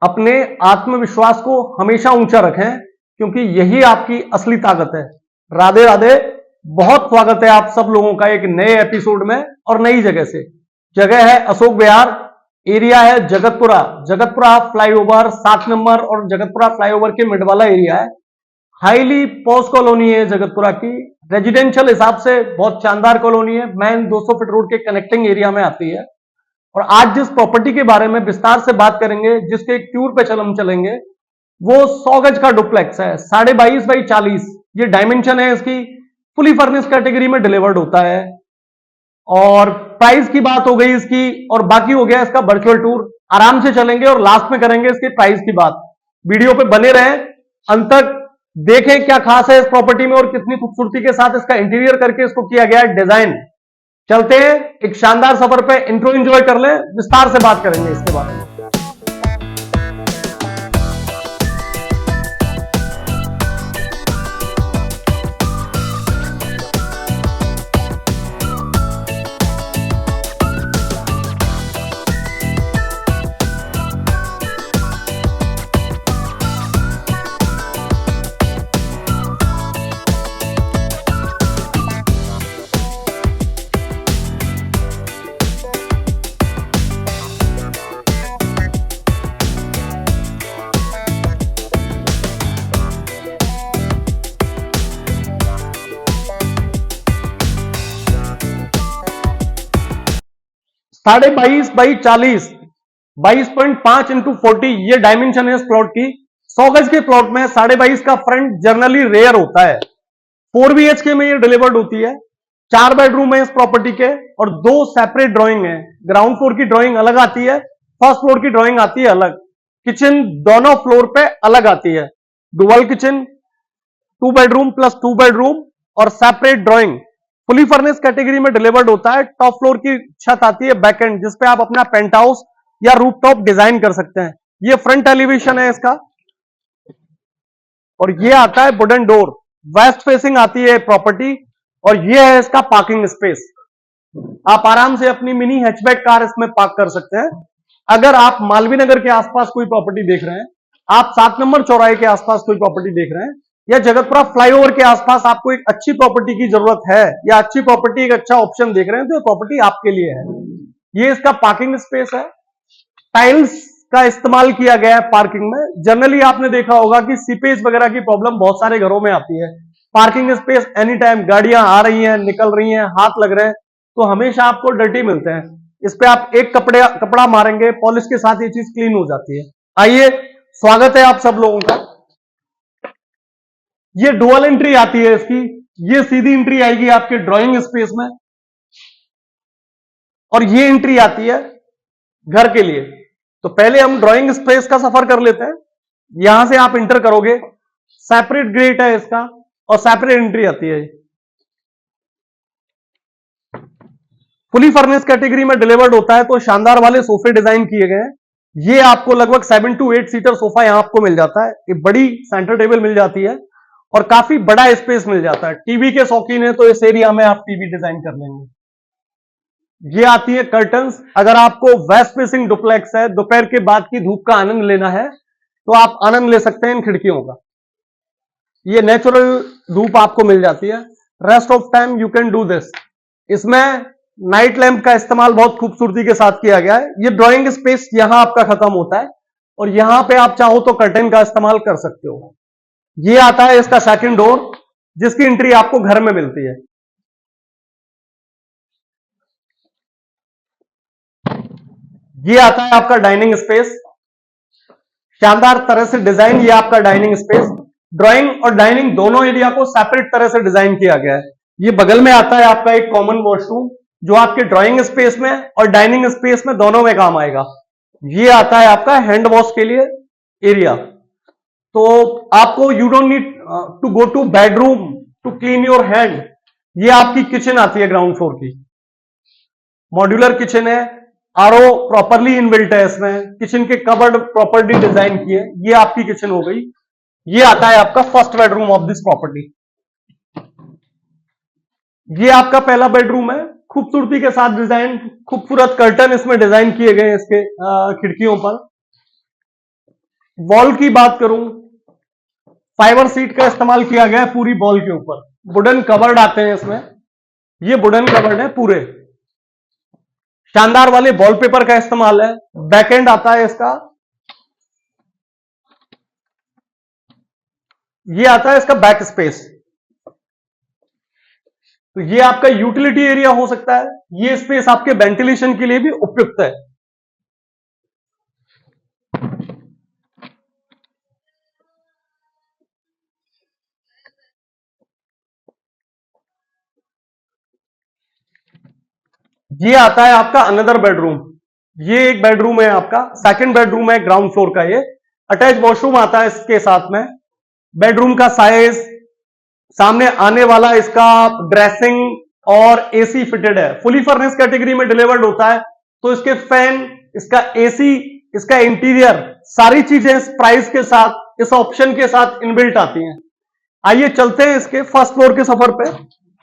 अपने आत्मविश्वास को हमेशा ऊंचा रखें, क्योंकि यही आपकी असली ताकत है। राधे राधे। बहुत स्वागत है आप सब लोगों का एक नए एपिसोड में और नई जगह से। जगह है अशोक विहार, एरिया है जगतपुरा। जगतपुरा फ्लाईओवर 7 नंबर और जगतपुरा फ्लाईओवर के मिड वाला एरिया है। हाईली पॉश कॉलोनी है जगतपुरा की। रेजिडेंशियल हिसाब से बहुत शानदार कॉलोनी है। मेन 200 फीट रोड के कनेक्टिंग एरिया में आती है। और आज जिस प्रॉपर्टी के बारे में विस्तार से बात करेंगे, जिसके एक टूर पे हम चलेंगे, वो 100 गज का डुप्लेक्स है, 22.5 बाई 40। ये डायमेंशन है इसकी। फुली फर्निश कैटेगरी में डिलीवर्ड होता है। और प्राइस की बात हो गई इसकी, और बाकी हो गया इसका वर्चुअल टूर। आराम से चलेंगे और लास्ट में करेंगे इसके प्राइस की बात। वीडियो पे बने रहें, अंत तक देखें क्या खास है इस प्रॉपर्टी में और कितनी खूबसूरती के साथ इसका इंटीरियर करके इसको किया गया है डिजाइन। चलते हैं एक शानदार सफर पे, इंट्रो एंजॉय कर लें, विस्तार से बात करेंगे इसके बारे में। 22.5 बाई 40, 22.5 इंटू 40 ये डायमेंशन है इस प्लॉट की। 100 गज के प्लॉट में 22.5 का फ्रंट जनरली रेयर होता है। 4 BHK में ये डिलीवर्ड होती है। 4 बेडरूम है इस प्रॉपर्टी के और 2 सेपरेट ड्राइंग है। ग्राउंड फ्लोर की ड्राइंग अलग आती है, फर्स्ट फ्लोर की ड्राइंग आती है अलग। किचन दोनों फ्लोर पे अलग आती है। Dual kitchen, 2 bedroom plus 2 bedroom और separate drawing. Fully furnish category में डिलीवर्ड होता है। टॉप फ्लोर की छत आती है बैक एंड, जिसपे आप अपना पेंट हाउस या रूफ टॉप डिजाइन कर सकते हैं। ये फ्रंट एलिवेशन है इसका। और ये आता है वुडन डोर। वेस्ट फेसिंग आती है प्रॉपर्टी। और ये है इसका पार्किंग स्पेस। आप आराम से अपनी मिनी हैचबैक कार इसमें पार्क कर सकते हैं। अगर आप मालवीय नगर के आसपास कोई प्रॉपर्टी देख रहे हैं, आप 7 नंबर चौराहे के आसपास कोई प्रॉपर्टी देख रहे हैं, या जगतपुरा फ्लाईओवर के आसपास आपको एक अच्छी प्रॉपर्टी की जरूरत है, या अच्छी प्रॉपर्टी एक अच्छा ऑप्शन देख रहे हैं, तो ये प्रॉपर्टी आपके लिए है। ये इसका पार्किंग स्पेस है। टाइल्स का इस्तेमाल किया गया है पार्किंग में। जनरली आपने देखा होगा कि सीपेज वगैरह की प्रॉब्लम बहुत सारे घरों में आती है। पार्किंग स्पेस एनी टाइम गाड़ियां आ रही हैं, निकल रही हैं, हाथ लग रहे हैं, तो हमेशा आपको डर्टी मिलते हैं। इस पे आप एक कपड़ा मारेंगे, पॉलिश के साथ ये चीज क्लीन हो जाती है। आइए, स्वागत है आप सब लोगों का। ये डुअल एंट्री आती है इसकी। ये सीधी एंट्री आएगी आपके ड्राइंग स्पेस में, और ये एंट्री आती है घर के लिए। तो पहले हम ड्राइंग स्पेस का सफर कर लेते हैं। यहां से आप इंटर करोगे, सेपरेट ग्रेट है इसका और सेपरेट एंट्री आती है। फुली फर्निश कैटेगरी में डिलीवर्ड होता है, तो शानदार वाले सोफे डिजाइन किए गए हैं। ये आपको लगभग 7 to 8 सीटर सोफा यहां आपको मिल जाता है। एक बड़ी सेंटर टेबल मिल जाती है और काफी बड़ा स्पेस मिल जाता है। टीवी के शौकीन है तो इस एरिया में आप टीवी डिजाइन कर लेंगे। ये आती है कर्टन्स। अगर आपको वेस्ट फेसिंग डुप्लेक्स है, दोपहर के बाद की धूप का आनंद लेना है, तो आप आनंद ले सकते हैं इन खिड़कियों का। ये नेचुरल धूप आपको मिल जाती है। Rest of time you can do this. इसमें नाइट लैंप का इस्तेमाल बहुत खूबसूरती के साथ किया गया है। ये ड्राइंग स्पेस यहां आपका खत्म होता है और यहां पे आप चाहो तो कर्टन का इस्तेमाल कर सकते हो। ये आता है इसका सेकंड डोर, जिसकी एंट्री आपको घर में मिलती है। ये आता है आपका डाइनिंग स्पेस। शानदार तरह से डिजाइन, ये आपका डाइनिंग स्पेस। ड्राइंग और डाइनिंग दोनों एरिया को सेपरेट तरह से डिजाइन किया गया है। ये बगल में आता है आपका एक कॉमन वॉशरूम, जो आपके ड्राइंग स्पेस में और डाइनिंग स्पेस में दोनों में काम आएगा। ये आता है आपका हैंड वॉश के लिए एरिया। तो आपको you don't need to go to bedroom to clean your hand. ये आपकी किचन आती है ग्राउंड फ्लोर की। मॉड्यूलर किचन है, आरओ प्रॉपरली इनबिल्ट है इसमें। किचन के कबर्ड प्रॉपर्ली डिजाइन किए। ये आपकी किचन हो गई। ये आता है आपका first bedroom of this property. ये आपका पहला बेडरूम है। खूबसूरती के साथ डिजाइन, खूबसूरत कर्टन इसमें डिजाइन किए गए इसके खिड़कियों पर। वॉल की बात करूं, फाइबर सीट का इस्तेमाल किया गया है पूरी वॉल के ऊपर। वुडन कवर्ड आते हैं इसमें, ये वुडन कवर्ड है पूरे। शानदार वाले वॉलपेपर का इस्तेमाल है। बैकएंड आता है इसका, ये आता है इसका बैक स्पेस। तो ये आपका यूटिलिटी एरिया हो सकता है, ये स्पेस आपके वेंटिलेशन के लिए भी उपयुक्त है। ये आता है आपका अनदर बेडरूम। ये एक बेडरूम है आपका, सेकंड बेडरूम है ग्राउंड फ्लोर का। ये अटैच वॉशरूम आता है इसके साथ में। बेडरूम का साइज, सामने आने वाला इसका ड्रेसिंग और एसी फिटेड है। फुली फर्निश कैटेगरी में डिलीवर्ड होता है, तो इसके फैन, इसका एसी, इसका इंटीरियर, सारी चीजें इस प्राइस के साथ, इस ऑप्शन के साथ इनबिल्ट आती हैं। आइए चलते हैं इसके फर्स्ट फ्लोर के सफर पे।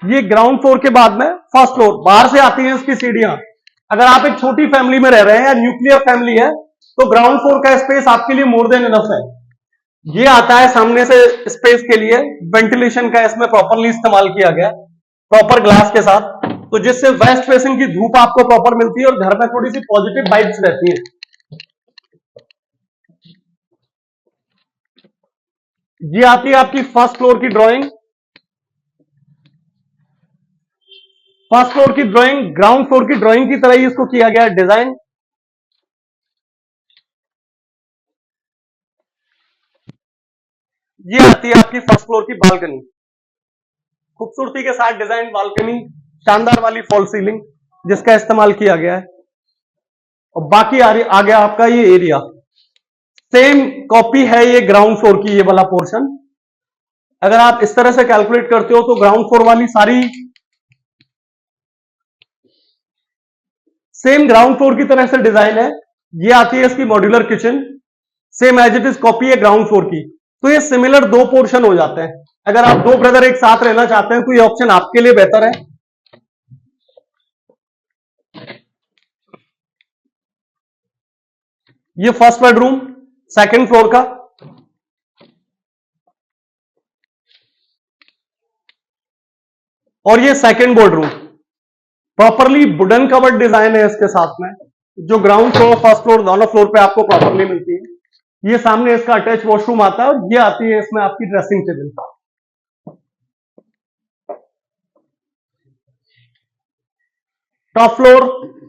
ये ग्राउंड फ्लोर के बाद में फर्स्ट फ्लोर, बाहर से आती हैं इसकी सीढ़ियां। अगर आप एक छोटी फैमिली में रह रहे हैं या न्यूक्लियर फैमिली है, तो ग्राउंड फ्लोर का स्पेस आपके लिए मोर देन इनफ है। ये आता है सामने से स्पेस के लिए, वेंटिलेशन का इसमें प्रॉपरली इस्तेमाल किया गया, प्रॉपर ग्लास के साथ, तो जिससे वेस्ट फेसिंग की धूप आपको प्रॉपर मिलती है और घर में थोड़ी सी पॉजिटिव वाइब्स रहती है। ये आती है आपकी फर्स्ट फ्लोर की ड्राइंग। फर्स्ट फ्लोर की ड्राइंग ग्राउंड फ्लोर की ड्राइंग की तरह ही इसको किया गया है डिजाइन। ये आती है आपकी फर्स्ट फ्लोर की बालकनी, खूबसूरती के साथ डिजाइन बालकनी, शानदार वाली फॉल सीलिंग जिसका इस्तेमाल किया गया है। और बाकी आ गया आपका ये एरिया, सेम कॉपी है ये ग्राउंड फ्लोर की, ये वाला पोर्शन। अगर आप इस तरह से कैलकुलेट करते हो तो ग्राउंड फ्लोर वाली सारी सेम ग्राउंड फ्लोर की तरह से डिजाइन है। ये आती है इसकी modular kitchen, same as it is copy है ग्राउंड फ्लोर की। तो ये सिमिलर दो पोर्शन हो जाते हैं। अगर आप दो ब्रदर एक साथ रहना चाहते हैं तो ये ऑप्शन आपके लिए बेहतर है। ये फर्स्ट बेडरूम सेकंड फ्लोर का, और ये second bedroom, properly wooden covered design है इसके साथ में, जो ग्राउंड फ्लोर फर्स्ट फ्लोर दोनों फ्लोर पे आपको प्रॉपरली मिलती है। ये सामने इसका अटैच वॉशरूम आता है और ये आती है इसमें आपकी ड्रेसिंग टेबल। टॉप फ्लोर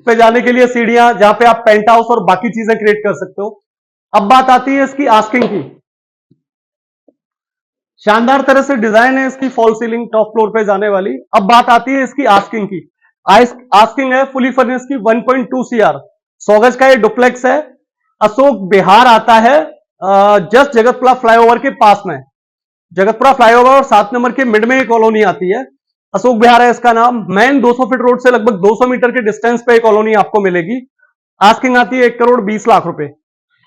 पे जाने के लिए सीढ़ियां, जहां पे आप पेंट हाउस और बाकी चीजें क्रिएट कर सकते हो। अब बात आती है इसकी आस्किंग की। शानदार तरह से डिजाइन है इसकी फॉल सीलिंग टॉप फ्लोर पे जाने वाली। अब बात आती है इसकी आस्किंग की। आस्किंग है फुली फर्निश की 1.2 CR, 100 गज का ये डुप्लेक्स है। अशोक विहार आता है जस्ट जगतपुरा फ्लाईओवर के पास में। जगतपुरा फ्लाईओवर और 7 नंबर के मिड में ये कॉलोनी आती है, अशोक विहार है इसका नाम। मेन 200 फीट रोड से लगभग 200 मीटर के डिस्टेंस पे कॉलोनी आपको मिलेगी। आस्किंग आती है 1,20,00,000 रुपए।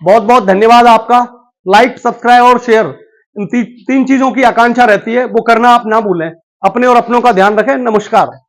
बहुत बहुत धन्यवाद आपका। लाइक, सब्सक्राइब और शेयर, इन तीन चीजों की आकांक्षा रहती है, वो करना आप ना भूलें। अपने और अपनों का ध्यान रखें। नमस्कार।